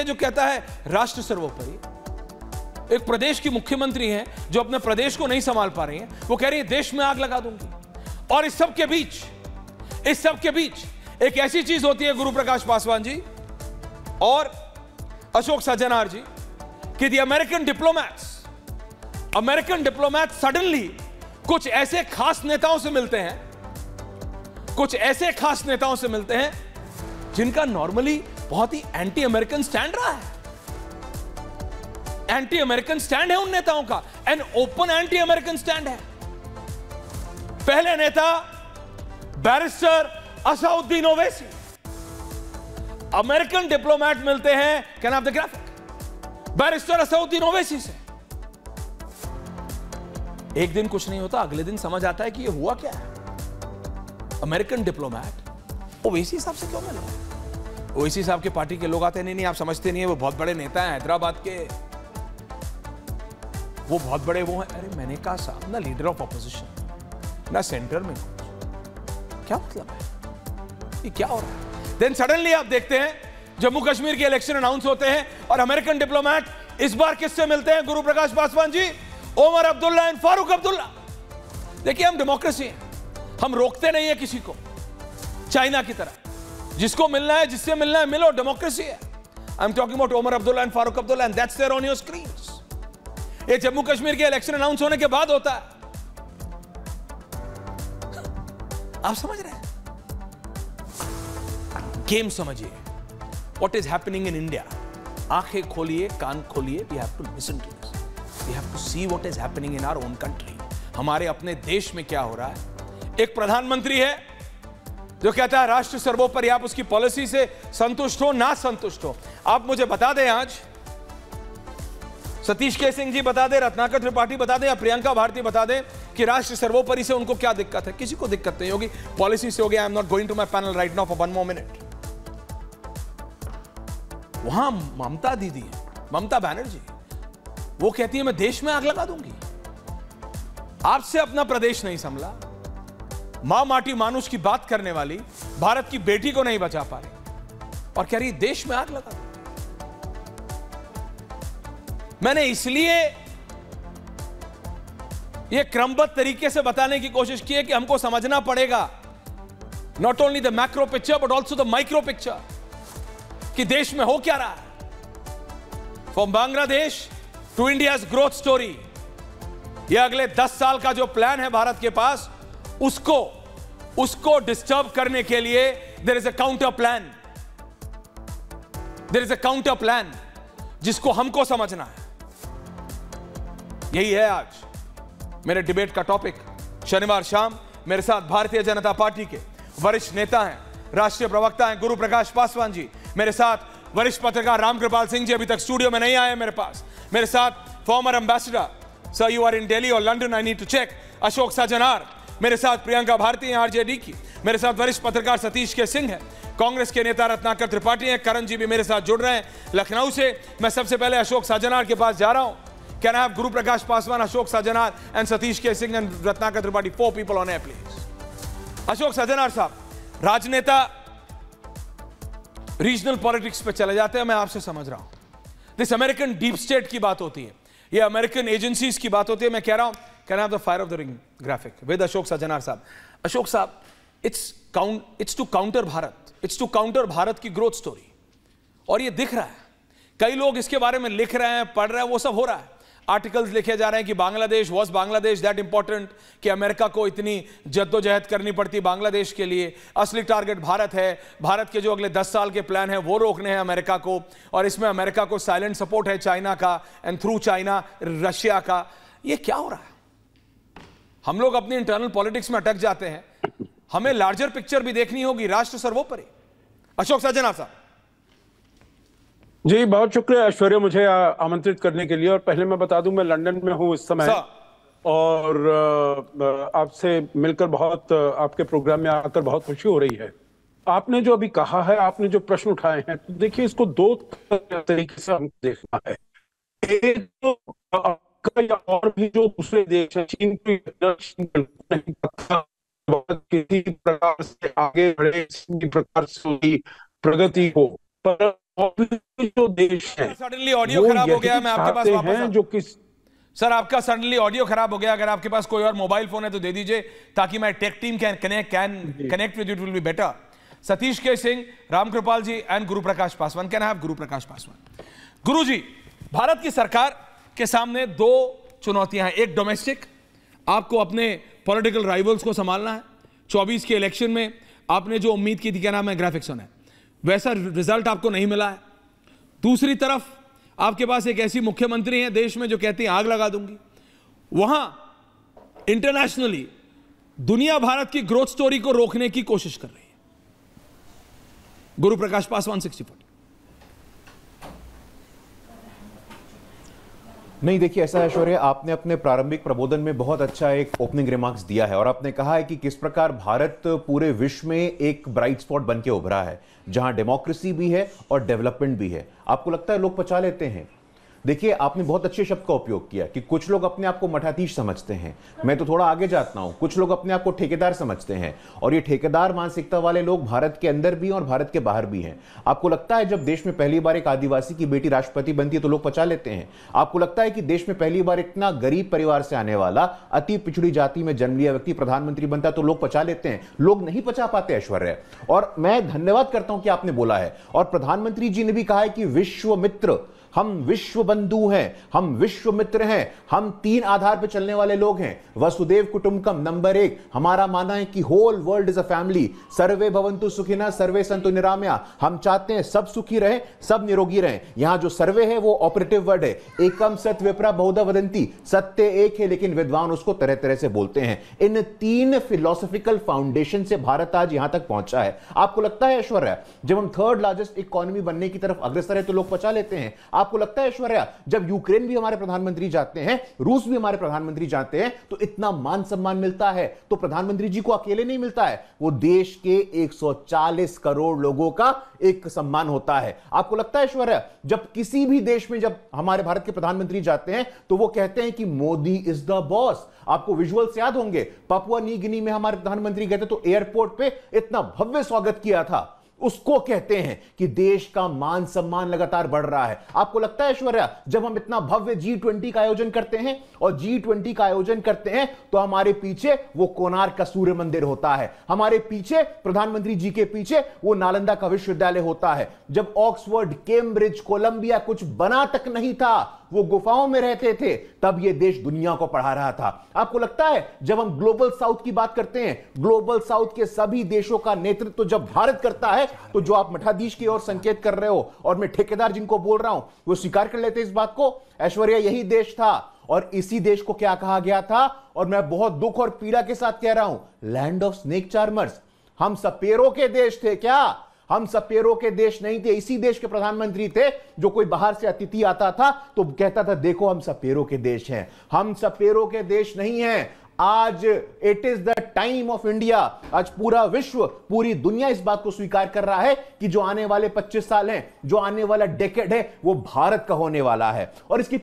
जो कहता है राष्ट्र सर्वोपरि, एक प्रदेश की मुख्यमंत्री हैं जो अपने प्रदेश को नहीं संभाल पा रही हैं, वो कह रही है देश में आग लगा दूंगी। और इस सब के बीच एक ऐसी चीज होती है गुरु प्रकाश पासवान जी और अशोक सज्जनार जी कि द अमेरिकन डिप्लोमैट्स सडनली कुछ ऐसे खास नेताओं से मिलते हैं जिनका नॉर्मली बहुत ही एंटी अमेरिकन स्टैंड रहा है। एंटी अमेरिकन स्टैंड है उन नेताओं का, an open anti American stand है। पहले नेता barrister Asaduddin Owaisi, American diplomat मिलते हैं, can have the graphic, barrister Asaduddin Owaisi से। एक दिन कुछ नहीं होता, अगले दिन समझ आता है कि ये हुआ क्या है। अमेरिकन डिप्लोमैट ओवैसी साहब से क्यों मिल रहा है? ओवैसी साहब के पार्टी के लोग आते नहीं, आप समझते नहीं है, वो बहुत बड़े नेता हैं हैदराबाद के, वो बहुत बड़े वो हैं। अरे मैंने कहा साहब, ना लीडर ऑफ अपोजिशन ना सेंटर में, क्या मतलब है, ये क्या हो रहा है? देन सडनली आप देखते हैं जम्मू कश्मीर के इलेक्शन अनाउंस होते हैं और अमेरिकन डिप्लोमैट इस बार किससे मिलते हैं? गुरु प्रकाश पासवान जी, ओमर अब्दुल्ला एंड फारूक अब्दुल्ला। देखिए हम डेमोक्रेसी हैं, हम रोकते नहीं है किसी को, चाइना की तरह जिसको मिलना है, जिससे मिलना है मिलो, डेमोक्रेसी है। I am talking about Omar Abdullah and Farooq Abdullah and that's there on your screens. ये जम्मू कश्मीर के इलेक्शन अनाउंस होने के बाद होता है। आप समझ रहे हैं? गेम समझिए, what is happening in India. आंखें खोलिए, कान खोलिए, we have to listen to this, we have to see what is happening in our own country. हमारे अपने देश में क्या हो रहा है। एक प्रधानमंत्री है जो कहता है राष्ट्र सर्वोपरि, आप उसकी पॉलिसी से संतुष्ट हो ना संतुष्ट हो। आप मुझे बता दें, आज सतीश के सिंह जी बता दें, रत्नाकर त्रिपाठी बता दें या प्रियंका भारती बता दें कि राष्ट्र सर्वोपरि से उनको क्या दिक्कत है। किसी को दिक्कत नहीं होगी, पॉलिसी से होगी। I am not going to my panel right now for 1 more minute। वहां ममता दीदी है, ममता बनर्जी, वो कहती है मैं देश में आग लगा दूंगी। आपसे अपना प्रदेश नहीं संभला, मां माटी मानुष की बात करने वाली भारत की बेटी को नहीं बचा पा रही और कह रही देश में आग लगा दूंगी। मैंने इसलिए यह क्रमबद्ध तरीके से बताने की कोशिश की है कि हमको समझना पड़ेगा not only the macro picture but also the micro picture, कि देश में हो क्या रहा है। From Bangladesh to India's growth story, यह अगले 10 साल का जो प्लान है भारत के पास, उसको डिस्टर्ब करने के लिए there is a counter plan, जिसको हमको समझना है। यही है आज मेरे डिबेट का टॉपिक। शनिवार शाम मेरे साथ भारतीय जनता पार्टी के वरिष्ठ नेता हैं, राष्ट्रीय प्रवक्ता हैं गुरु प्रकाश पासवान जी, मेरे साथ वरिष्ठ पत्रकार रामकृपाल सिंह जी, अभी तक स्टूडियो में नहीं आए मेरे पास, मेरे साथ former ambassador, sir you are in Delhi और London, I need to check, Ashok Sajjanar, मेरे साथ प्रियंका भारती हैं आरजेडी की, मेरे साथ वरिष्ठ पत्रकार सतीश के सिंह हैं, कांग्रेस के नेता रत्नाकर त्रिपाठी हैं, करण जी भी मेरे साथ जुड़ रहे हैं लखनऊ से। मैं सबसे पहले अशोक सज्जनार के पास जा रहा हूं। Can I have Guru Prakash Paswan, Ashok Sajjanar and Satish के Singh and Ratnakar Tripathi, 4 people on air please. Ashok Sajjanar साहब, राजनेता रीजनल पॉलिटिक्स पे चले जाते हैं, मैं आपसे समझ रहा हूं दिस अमेरिकन डीप स्टेट की बात होती है, ये अमेरिकन एजेंसीज की बात होती है। मैं कह रहा हूं can I have the fire of the ring graphic with Ashok Sajjanar साहब। अशोक साहब, it's to counter Bharat, it's to counter Bharat की ग्रोथ स्टोरी, और ये दिख रहा है। कई लोग इसके बारे में लिख रहे हैं, पढ़ रहे हैं, वो सब हो रहा है। आर्टिकल्स लिखे जा रहे हैं कि Bangladesh was Bangladesh that important, कि अमेरिका को इतनी जद्दोजहद करनी पड़ती बांग्लादेश के लिए, असली टारगेट भारत है, भारत के जो अगले 10 साल के प्लान है वो रोकने हैं अमेरिका को, और इसमें अमेरिका को साइलेंट सपोर्ट है चाइना का एंड थ्रू चाइना रशिया का। ये क्या हो रहा है? हम लोग अपनी इंटरनल पॉलिटिक्स में अटक जाते हैं, हमें लार्जर पिक्चर भी देखनी होगी, राष्ट्र सर्वोपरि। अशोक सज्जनार साहब जी, बहुत शुक्रिया ऐश्वर्या मुझे आमंत्रित करने के लिए। और पहले मैं बता दूं, मैं लंदन में हूं इस समय, और आपसे मिलकर बहुत, आपके प्रोग्राम में आकर बहुत खुशी हो रही है। आपने जो अभी कहा है, आपने जो प्रश्न उठाए हैं, तो देखिए इसको 2 तरीके से हम देखना है। एक तो और भी जो दूसरे देश हैं, चीन की नहीं पता किसी प्रकार से आगे बढ़े, किसी प्रकार से प्रगति हो, पर जो देश है सडनली ऑडियो खराब हो गया, मैं आपके पास वापस हैं जो किस सर आपका सडनली ऑडियो खराब हो गया। अगर आपके पास कोई और मोबाइल फोन है तो दे दीजिए ताकि मैं tech team can connect with it will be better. Satish के सिंह, रामकृपाल जी and Guru Prakash Paswan. Can I have गुरु प्रकाश पासवान? गुरु जी, भारत की सरकार के सामने दो चुनौतियां हैं। एक डोमेस्टिक, आपको अपने पॉलिटिकल राइवल्स को संभालना है। 24 के इलेक्शन में आपने जो उम्मीद की थी, क्या नाम है, ग्राफिक्सन है, वैसा रिजल्ट आपको नहीं मिला है। दूसरी तरफ आपके पास एक ऐसी मुख्यमंत्री है देश में जो कहती है आग लगा दूंगी। वहां इंटरनेशनली दुनिया भारत की ग्रोथ स्टोरी को रोकने की कोशिश कर रही है। गुरु प्रकाश पासवान 60-40। नहीं, देखिए ऐसा है ऐश्वर्य, आपने अपने प्रारंभिक प्रबोधन में बहुत अच्छा एक ओपनिंग रिमार्क्स दिया है और आपने कहा है कि किस प्रकार भारत पूरे विश्व में एक ब्राइट स्पॉट बन के उभरा है जहां डेमोक्रेसी भी है और डेवलपमेंट भी है। आपको लगता है लोग पचा लेते हैं? देखिए, आपने बहुत अच्छे शब्द का उपयोग किया कि कुछ लोग अपने आप को मठाधीश समझते हैं। मैं तो थोड़ा आगे जाता हूं, कुछ लोग अपने आप को ठेकेदार समझते हैं और ये ठेकेदार मानसिकता वाले लोग भारत के अंदर भी और भारत के बाहर भी हैं। आपको लगता है जब देश में पहली बार एक आदिवासी की बेटी राष्ट्रपति बनती है तो लोग पचा लेते हैं? आपको लगता है कि देश में पहली बार इतना गरीब परिवार से आने वाला, अति पिछड़ी जाति में जन्म लिया व्यक्ति प्रधानमंत्री बनता है तो लोग पचा लेते हैं? लोग नहीं पचा पाते ऐश्वर्या। और मैं धन्यवाद करता हूं कि आपने बोला है और प्रधानमंत्री जी ने भी कहा है कि विश्व मित्र, हम विश्व बंधु हैं, हम विश्व मित्र हैं, हम 3 आधार पर चलने वाले लोग हैं। वसुदेव कुटुंबकम, नंबर 1 हमारा मानना है कि whole world is a family. सर्वे भवन्तु सुखिनः सर्वे सन्तु निरामया। हम चाहते हैं सब सुखी रहे, सब निरोगी रहे। यहां जो सर्वे है वो ऑपरेटिव वर्ड है। एकम सत विप्रा बहुधा वदन्ति, सत्य एक है लेकिन विद्वान उसको तरह तरह से बोलते हैं। इन 3 फिलोसॉफिकल फाउंडेशन से भारत आज यहां तक पहुंचा है। आपको लगता है ऐश्वर्या जब हम 3rd लार्जेस्ट इकोनॉमी बनने की तरफ अग्रसर है तो लोग पचा लेते हैं? आपको लगता है ऐश्वर्या जब यूक्रेन भी हमारे प्रधानमंत्री जाते हैं, रूस भी हमारे प्रधानमंत्री जाते हैं तो इतना मान सम्मान मिलता है? तो प्रधानमंत्री जी को अकेले नहीं मिलता है, वो देश के 140 करोड़ लोगों का एक सम्मान होता है। आपको लगता है ऐश्वर्या जब किसी भी देश में जब हमारे भारत के प्रधानमंत्री जाते हैं तो वो कहते हैं कि मोदी इज द बॉस? आपको विजुअल्स याद होंगे, पापुआ न्यू गिनी में हमारे प्रधानमंत्री गए थे तो एयरपोर्ट पे इतना भव्य स्वागत किया था। उसको कहते हैं कि देश का मान सम्मान लगातार बढ़ रहा है। आपको लगता है ऐश्वर्या जब हम इतना भव्य G20 का आयोजन करते हैं और G20 का आयोजन करते हैं तो हमारे पीछे वो कोणार्क का सूर्य मंदिर होता है, हमारे पीछे प्रधानमंत्री जी के पीछे वो नालंदा का विश्वविद्यालय होता है। जब ऑक्सफोर्ड, कैम्ब्रिज, कोलंबिया कुछ बना तक नहीं था, वो गुफाओं में रहते थे, तब ये देश दुनिया को पढ़ा रहा था। आपको लगता है जब हम ग्लोबल साउथ की बात करते हैं, ग्लोबल साउथ के सभी देशों का नेतृत्व जब भारत करता है तो जो आप मठाधीश की ओर संकेत कर रहे हो और मैं ठेकेदार जिनको बोल रहा हूं वो स्वीकार कर लेते इस बात को? ऐश्वर्या यही देश था और इसी देश को क्या कहा गया था, और मैं बहुत दुख और पीड़ा के साथ कह रहा हूं, लैंड ऑफ स्नेक चार्मर्स। हम सपेरों के देश थे क्या? हम सपेरों के देश नहीं थे। इसी देश के प्रधानमंत्री थे जो कोई बाहर से अतिथि आता था तो कहता था देखो हम सपेरों के देश हैं। हम सपेरों के देश नहीं हैं। आज it is the time of India. आज पूरा विश्व, पूरी दुनिया इस बात को स्वीकार कर रहा है कि जो आने वाले 25 साल हैं, जो आने वाला डेकेड है वो भारत का होने वाला है और इसकी